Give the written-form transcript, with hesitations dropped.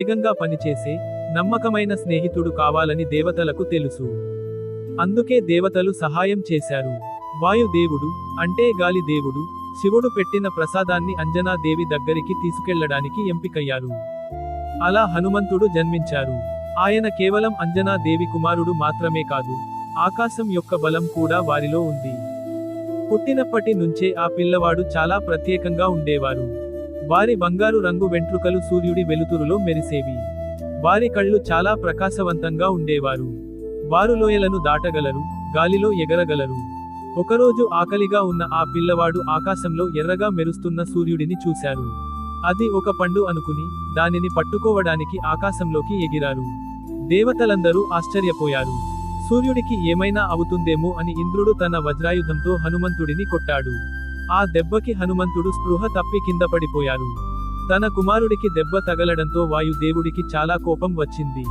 వేగంగా పనిచేసే నమ్మకమైన స్నేహితుడు కావాలని దేవతలకు తెలుసు. అందుకే దేవతలు సహాయం చేశారు. వాయుదేవుడు, అంటే గాలి దేవుడు, శివుడు పెట్టిన ప్రసాదాన్ని అంజనాదేవి దగ్గరికి తీసుకెళ్లడానికి ఎంపికయ్యారు. అలా హనుమంతుడు జన్మించారు. ఆయన కేవలం అంజనాదేవి కుమారుడు మాత్రమే కాదు, ఆకాశం యొక్క బలం కూడా వారిలో ఉంది. పుట్టినప్పటి నుంచే ఆ పిల్లవాడు చాలా ప్రత్యేకంగా ఉండేవారు. వారి బంగారు రంగు వెంట్రుకలు సూర్యుడి వెలుతురులో మెరిసేవి. వారి కళ్ళు చాలా ప్రకాశవంతంగా ఉండేవారు. వారు లోయలను దాటగలరు, గాలిలో ఎగరగలరు. ఒకరోజు ఆకలిగా ఉన్న ఆ పిల్లవాడు ఆకాశంలో ఎర్రగా మెరుస్తున్న సూర్యుడిని చూశారు. అది ఒక పండు అనుకుని, దానిని పట్టుకోవడానికి ఆకాశంలోకి ఎగిరారు. దేవతలందరూ ఆశ్చర్యపోయారు. సూర్యుడికి ఏమైనా అవుతుందేమో అని ఇంద్రుడు తన వజ్రాయుధంతో హనుమంతుడిని కొట్టాడు. ఆ దెబ్బకి హనుమంతుడు స్పృహ తప్పి కింద పడిపోయారు. తన కుమారుడికి దెబ్బ తగలడంతో వాయుదేవుడికి చాలా కోపం వచ్చింది.